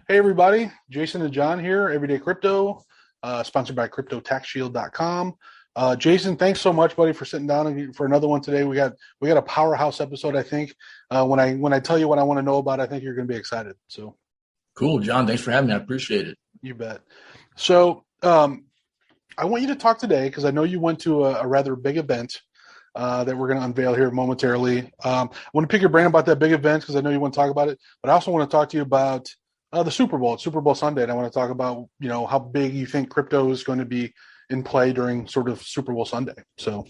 Hey everybody, Jason and John here, Everyday Crypto, sponsored by CryptoTaxShield.com. Jason, thanks so much, buddy, for sitting down for another one today. We got a powerhouse episode, I think. When I tell you what I want to know about, I think you're going to be excited. So cool, John. Thanks for having me. I appreciate it. You bet. So I want you to talk today because I know you went to a rather big event that we're going to unveil here momentarily. I want to pick your brain about that big event because I know you want to talk about it, but I also want to talk to you about the Super Bowl. It's Super Bowl Sunday, and I want to talk about how big you think crypto is going to be in play during sort of Super Bowl Sunday. So,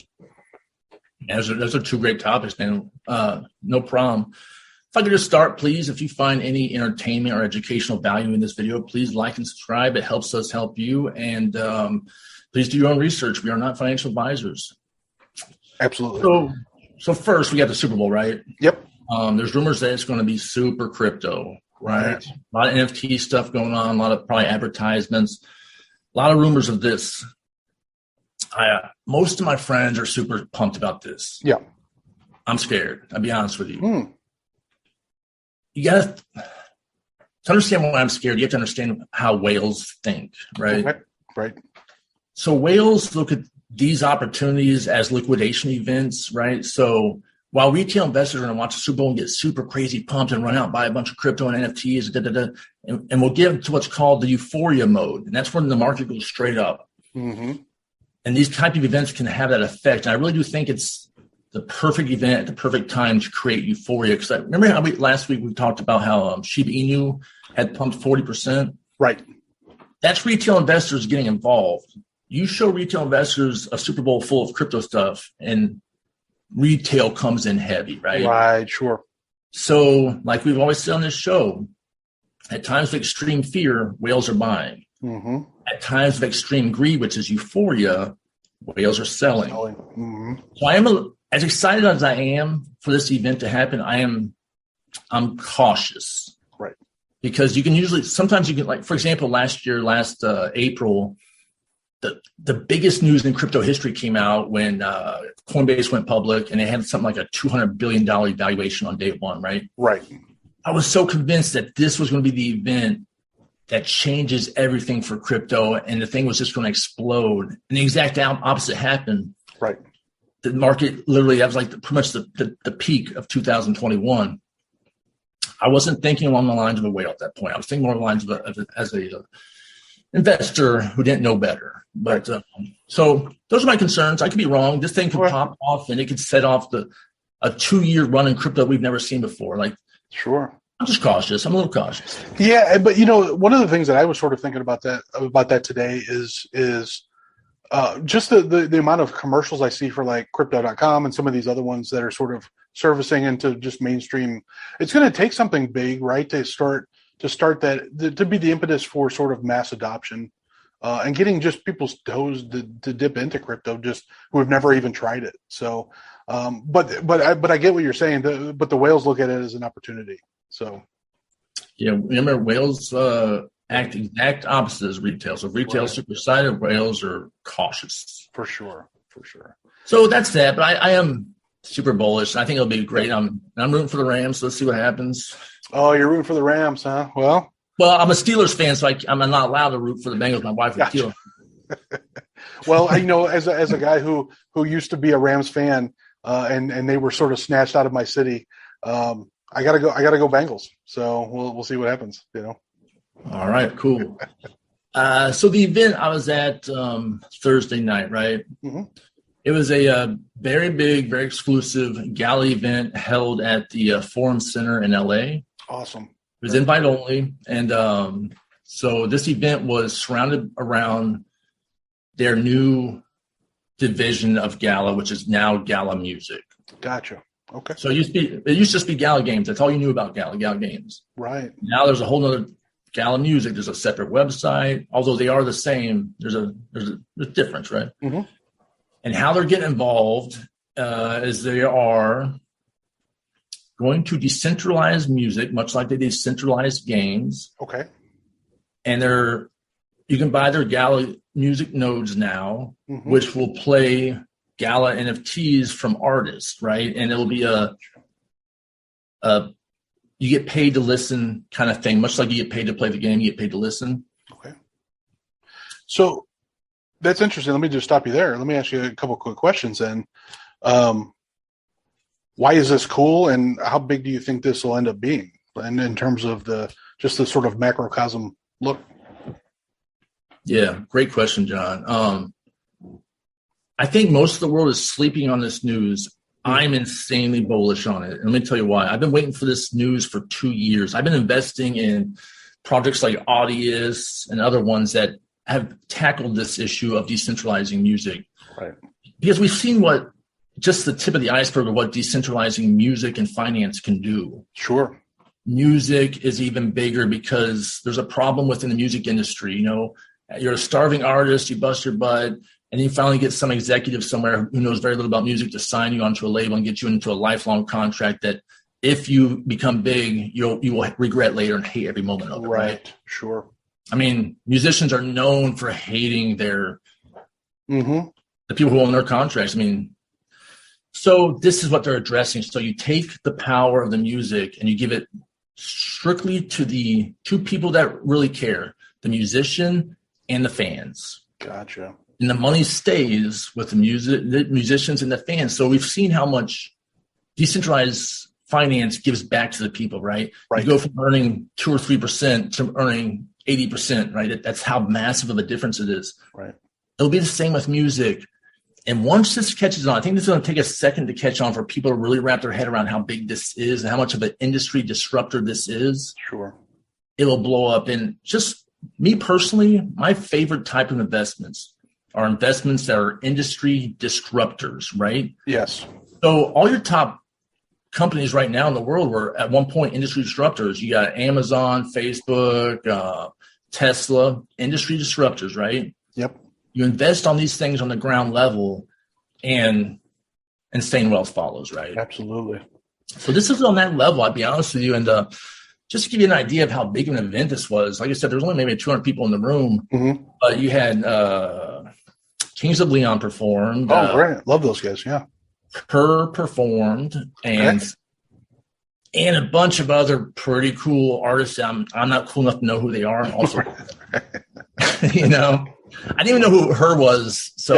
yeah, those are two great topics, man. No problem. If I could just start, please, if you find any entertainment or educational value in this video, please like and subscribe. It helps us help you, and please do your own research. We are not financial advisors. Absolutely. So first, we got the Super Bowl, right? Yep. There's rumors that it's going to be super crypto. Right. A lot of NFT stuff going on, a lot of probably advertisements, a lot of rumors of this. Most of my friends are super pumped about this. Yeah. I'm scared. I'll be honest with you. You got to understand why I'm scared. You have to understand how whales think, right? Okay. Right. So whales look at these opportunities as liquidation events, right? So while retail investors are going to watch the Super Bowl and get super crazy pumped and run out and buy a bunch of crypto and NFTs, and we'll get to what's called the euphoria mode. And that's when the market goes straight up. Mm-hmm. And these type of events can have that effect. And I really do think it's the perfect event at the perfect time to create euphoria. Because I remember how last week we talked about how Shiba Inu had pumped 40%. Right. That's retail investors getting involved. You show retail investors a Super Bowl full of crypto stuff and retail comes in heavy, right? Right, sure. So, like we've always said on this show, at times of extreme fear, whales are buying. Mm-hmm. At times of extreme greed, which is euphoria, whales are selling. Mm-hmm. So I am as excited as I am for this event to happen. I'm cautious, right? Because sometimes you can, like, for example, last April. The biggest news in crypto history came out when Coinbase went public, and it had something like a $200 billion valuation on day one, right? Right. I was so convinced that this was going to be the event that changes everything for crypto, and the thing was just going to explode. And the exact opposite happened. Right. The market literally, that was like pretty much the peak of 2021. I wasn't thinking along the lines of a whale at that point. I was thinking more along the lines of as a investor who didn't know better. But so those are my concerns. I could be wrong. This thing could pop off and it could set off a 2-year run in crypto we've never seen before. Like, sure. I'm just cautious. I'm a little cautious. Yeah, but one of the things that I was sort of thinking about that today is just the amount of commercials I see for like crypto.com and some of these other ones that are sort of servicing into just mainstream. It's going to take something big, right, to start that, to be the impetus for sort of mass adoption and getting just people's toes to dip into crypto, just who have never even tried it. So, but I get what you're saying. But the whales look at it as an opportunity. So, yeah, remember whales act exact opposite as retail. So retail is super excited, whales are cautious. For sure. So that's that. But I am super bullish. I think it'll be great. I'm rooting for the Rams. So let's see what happens. Oh, you're rooting for the Rams, huh? Well, I'm a Steelers fan, so I'm not allowed to root for the Bengals. My wife would kill. Well, as a guy who used to be a Rams fan, and they were sort of snatched out of my city, I gotta go Bengals. So we'll see what happens. All right, cool. So the event I was at Thursday night, right? Mm-hmm. It was a very big, very exclusive gala event held at the Forum Center in LA. Awesome. It was invite only. And so this event was surrounded around their new division of Gala, which is now Gala Music. Gotcha. Okay. So it used to just be Gala Games. That's all you knew about Gala Games. Right. Now there's a whole nother Gala Music. There's a separate website. Although they are the same, there's a difference, right? Mm-hmm. And how they're getting involved is they are going to decentralize music, much like they decentralized games. Okay. And you can buy their Gala music nodes now, mm-hmm. which will play Gala NFTs from artists, right? And it'll be a you get paid to listen kind of thing, much like you get paid to play the game, you get paid to listen. Okay. So that's interesting. Let me just stop you there. Let me ask you a couple quick questions then. Why is this cool, and how big do you think this will end up being? And in terms of the sort of macrocosm look. Yeah, great question, John. I think most of the world is sleeping on this news. I'm insanely bullish on it. And let me tell you why. I've been waiting for this news for 2 years. I've been investing in projects like Audius and other ones that have tackled this issue of decentralizing music. Right. Because we've seen what just the tip of the iceberg of what decentralizing music and finance can do. Sure. Music is even bigger because there's a problem within the music industry. You know, you're a starving artist, you bust your butt, and you finally get some executive somewhere who knows very little about music to sign you onto a label and get you into a lifelong contract that if you become big, you will regret later and hate every moment of it. Right. Sure. I mean, musicians are known for hating the people who own their contracts. I mean, so this is what they're addressing. So you take the power of the music and you give it strictly to the two people that really care, the musician and the fans. Gotcha. And the money stays with the musicians and the fans. So we've seen how much decentralized finance gives back to the people, right? You go from earning 2 or 3% to earning 80%, right? That's how massive of a difference it is. Right. It'll be the same with music. And once this catches on, I think this is going to take a second to catch on for people to really wrap their head around how big this is and how much of an industry disruptor this is. Sure. It'll blow up. And just me personally, my favorite type of investments are investments that are industry disruptors, right? Yes. So all your top companies right now in the world were at one point industry disruptors. You got Amazon, Facebook, Tesla, industry disruptors, right? Yep. You invest on these things on the ground level and insane wealth follows, right? Absolutely. So this is on that level, I'll be honest with you. And just to give you an idea of how big of an event this was, like I said, there was only maybe 200 people in the room, but you had Kings of Leon performed. Oh, great. Love those guys, yeah. Her performed, and a bunch of other pretty cool artists. I'm not cool enough to know who they are. Also, you know, I didn't even know who Her was. So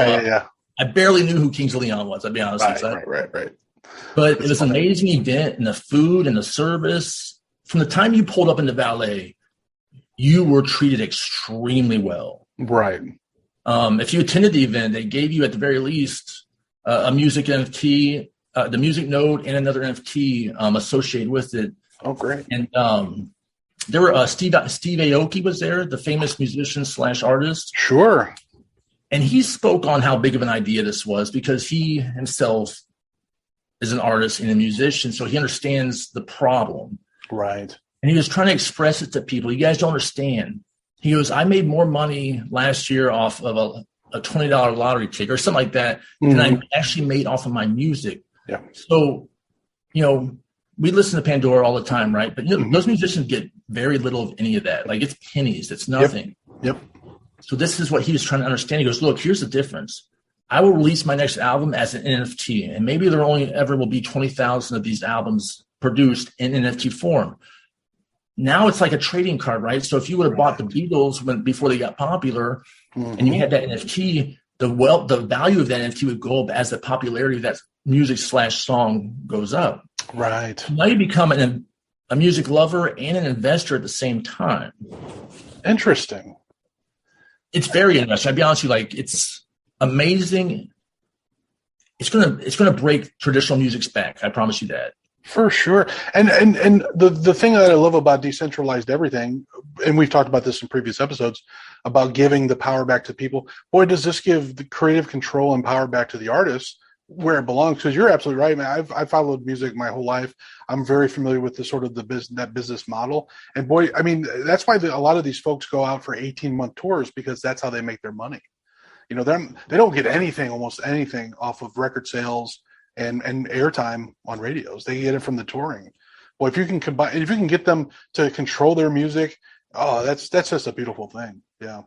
I barely knew who Kings of Leon was. I'll be honest with you. Right. But it was an amazing event, and the food and the service. From the time you pulled up into valet, you were treated extremely well. Right. If you attended the event, they gave you at the very least a music NFT, the music note, and another NFT associated with it. Oh, great! And there were Steve Aoki was there, the famous musician / artist. Sure. And he spoke on how big of an idea this was because he himself is an artist and a musician, so he understands the problem. Right. And he was trying to express it to people. You guys don't understand. He goes, I made more money last year off of a $20 lottery ticket or something like that than I actually made off of my music. Yeah. So, you know, we listen to Pandora all the time, right? But you know, those musicians get very little of any of that. Like it's pennies. It's nothing. Yep. So this is what he was trying to understand. He goes, look, here's the difference. I will release my next album as an NFT, and maybe there only ever will be 20,000 of these albums produced in NFT form. Now it's like a trading card, right? So if you would have bought the Beatles before they got popular, and you had that NFT, the value of that NFT would go up as the popularity of that music / song goes up. Right. Now you become a music lover and an investor at the same time. Interesting. It's very interesting. I'll be honest with you, like it's amazing. It's gonna break traditional music's back. I promise you that. For sure. And the thing that I love about decentralized everything, and we've talked about this in previous episodes, about giving the power back to people. Boy, does this give the creative control and power back to the artists where it belongs. Because you're absolutely right, man. I've followed music my whole life. I'm very familiar with the sort of that business model. And boy, I mean, that's why a lot of these folks go out for 18-month tours, because that's how they make their money. You know, they don't get almost anything off of record sales and airtime on radios. They get it from the touring. Well, if you can get them to control their music, oh, that's just a beautiful thing. Yeah.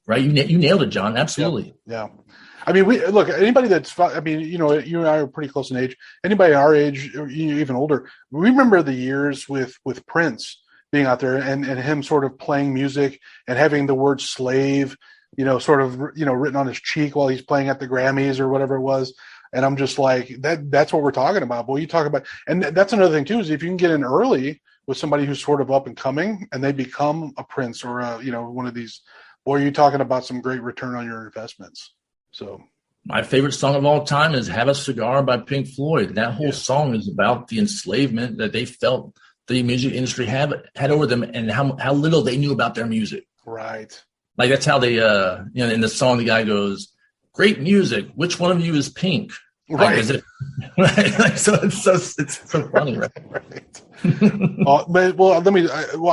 right? You nailed it, John. Absolutely. Yeah. I mean, look, anybody I mean, you and I are pretty close in age. Anybody our age, or even older, we remember the years with Prince being out there and him sort of playing music and having the word slave, sort of, written on his cheek while he's playing at the Grammys or whatever it was. And I'm just like, that's what we're talking about. Boy, you talk about, and that's another thing too, is if you can get in early with somebody who's sort of up and coming and they become a Prince or one of these, boy, you're talking about some great return on your investments. So my favorite song of all time is Have a Cigar by Pink Floyd. That whole song is about the enslavement that they felt the music industry had over them and how little they knew about their music. Right. Like that's how they, in the song, the guy goes, "Great music. Which one of you is pink?" Right. Right? So it's so funny, right? Right.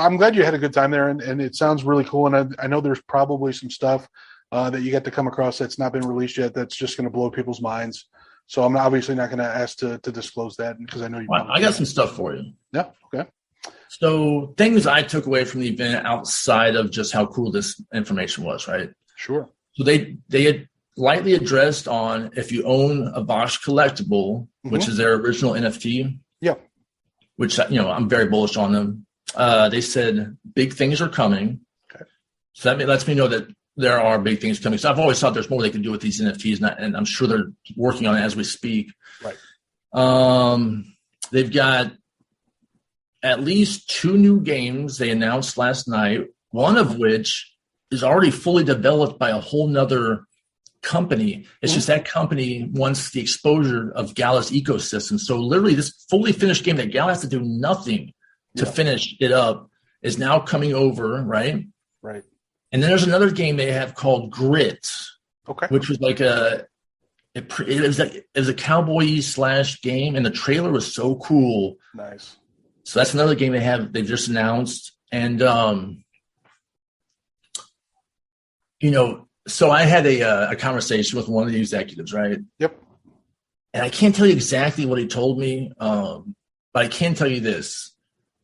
I'm glad you had a good time there, and it sounds really cool. And I know there's probably some stuff that you get to come across that's not been released yet that's just going to blow people's minds. So I'm obviously not going to ask to disclose that because I know you. I got some stuff for you. Yeah. Okay. So things I took away from the event outside of just how cool this information was, right? Sure. So they had lightly addressed on if you own a Bosch collectible, which is their original NFT. Yeah. Which, I'm very bullish on them. They said big things are coming. Okay. So that lets me know that there are big things coming. So I've always thought there's more they can do with these NFTs, and I'm sure they're working on it as we speak. Right. They've got at least 2 new games they announced last night, one of which is already fully developed by a whole nother company. It's just that company wants the exposure of Gala's ecosystem. So literally this fully finished game that Gala has to do nothing to finish it up is now coming over, right? Right. And then there's another game they have called Grit, which was like it was a cowboy / game, and the trailer was so cool. Nice. So that's another game they've just announced. And, so I had a conversation with one of the executives, right? Yep. And I can't tell you exactly what he told me, but I can tell you this.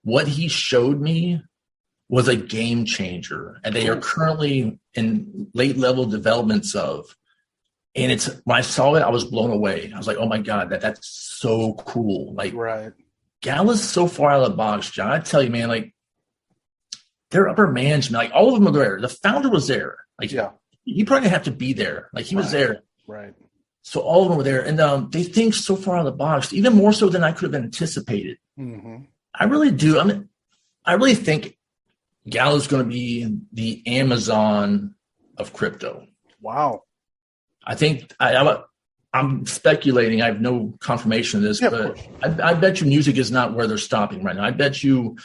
What he showed me was a game changer, and they are currently in late level developments of. And when I saw it, I was blown away. I was like, oh my God, that's so cool. Like, right. Gala's so far out of the box, John. I tell you, man, like their upper management, like all of them are there. The founder was there. Like, he probably didn't have to be there. Like he was there. Right. So all of them were there. And they think so far out of the box, even more so than I could have anticipated. Mm-hmm. I really do. I really think Gala's going to be the Amazon of crypto. Wow. I think I'm speculating. I have no confirmation of this, but I bet you music is not where they're stopping right now. I bet you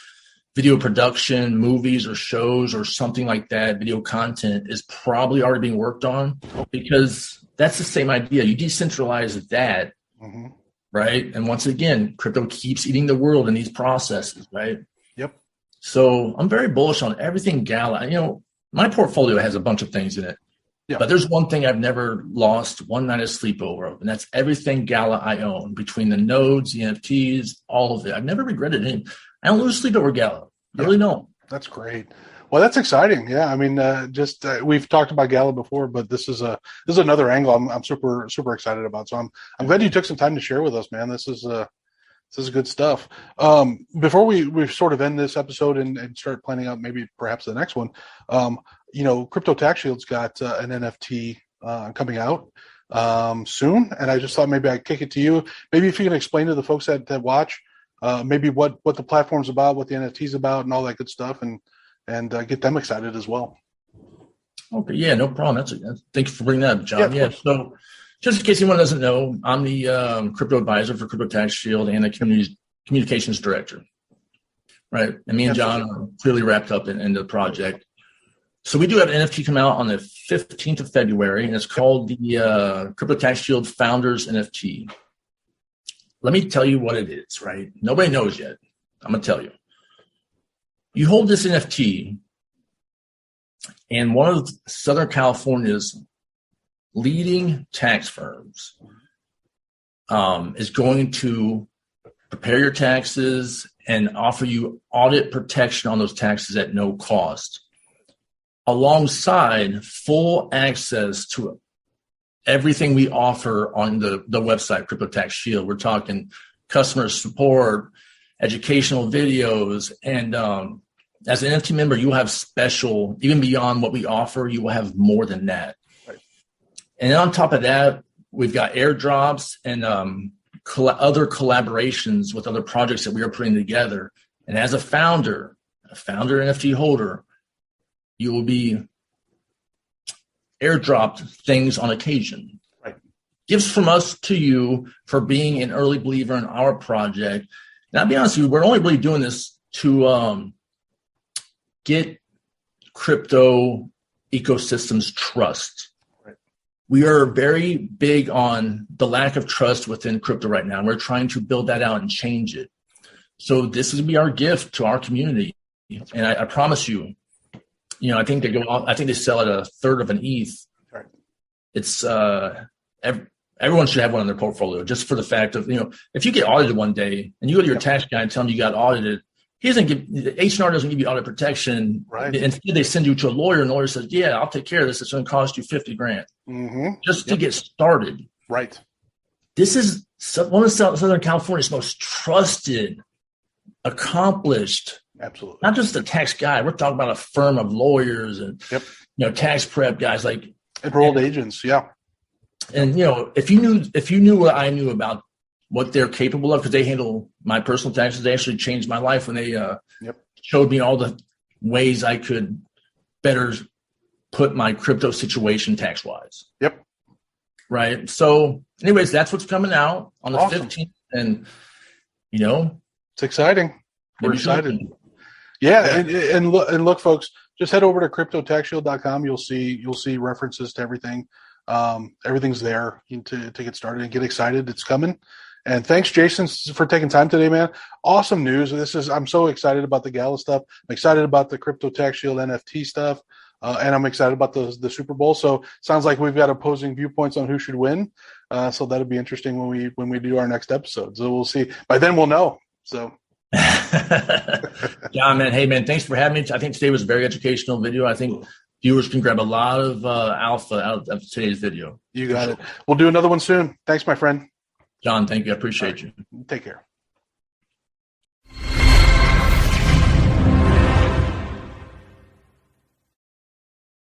video production, movies or shows or something like that, video content is probably already being worked on because that's the same idea. You decentralize that, right? And once again, crypto keeps eating the world in these processes, right? Yep. So I'm very bullish on everything Gala. My portfolio has a bunch of things in it. Yeah. But there's one thing I've never lost one night of sleep over, and that's everything Gala I own, between the nodes, the NFTs, all of it. I've never regretted it. I don't lose sleep over Gala. I really don't. That's great. Well, that's exciting. Yeah, I mean, we've talked about Gala before, but this is another angle I'm super super excited about. So I'm glad you took some time to share with us, man. This is good stuff. Before we sort of end this episode and start planning out maybe perhaps the next one, Crypto Tax Shield's got an NFT coming out soon, and I just thought maybe I'd kick it to you. Maybe if you can explain to the folks that watch, maybe what the platform's about, what the NFT's about, and all that good stuff, and get them excited as well. Okay, yeah, no problem. Thank you for bringing that up, John. Yeah, so just in case anyone doesn't know, I'm the crypto advisor for Crypto Tax Shield and the communications director, right? And me and John are clearly wrapped up in the project. So we do have an NFT come out on the 15th of February, and it's called the Crypto Tax Shield Founders NFT. Let me tell you what it is, right? Nobody knows yet. I'm going to tell you. You hold this NFT, and one of Southern California's leading tax firms is going to prepare your taxes and offer you audit protection on those taxes at no cost. alongside full access to everything we offer on the website, Crypto Tax Shield. We're talking customer support, educational videos, and as an NFT member, you will have special, even beyond what we offer, you will have more than that. Right. And then on top of that, we've got airdrops and other collaborations with other projects that we are putting together. And as a founder NFT holder, you will be airdropped things on occasion. Right. Gifts from us to you for being an early believer in our project. And I'll be honest with you, we're only really doing this to get crypto ecosystems trust. Right. We are very big on the lack of trust within crypto right now. We're trying to build that out and change it. So this is going to be our gift to our community. And I promise you, I think they sell at a third of an ETH. Right. It's everyone should have one in their portfolio, just for the fact of, if you get audited one day and you go to your tax guy and tell him you got audited, the H&R doesn't give you audit protection. Right. Instead, they send you to a lawyer, and the lawyer says, yeah, I'll take care of this. It's going to cost you $50,000 just to get started. Right. This is one of Southern California's most trusted, accomplished, absolutely, not just a tax guy. We're talking about a firm of lawyers and tax prep guys, like enrolled agents. Yeah. And if you knew what I knew about what they're capable of, because they handle my personal taxes, they actually changed my life when they showed me all the ways I could better put my crypto situation tax wise. Yep. Right. So anyways, that's what's coming out on the 15th. And it's exciting. We're excited. Yeah. And look, folks, just head over to cryptotaxshield.com. You'll see references to everything. Everything's there to get started and get excited. It's coming. And thanks, Jason, for taking time today, man. Awesome news. I'm so excited about the Gala stuff. I'm excited about the Crypto Tax Shield NFT stuff. And I'm excited about the Super Bowl. So sounds like we've got opposing viewpoints on who should win. So that'll be interesting when we do our next episode. So we'll see. By then we'll know. So John, man, hey man, thanks for having me. I think today was a very educational video. I think viewers can grab a lot of alpha out of today's video. You got it. We'll do another one soon. Thanks, my friend. John, thank you. I appreciate you. Take care.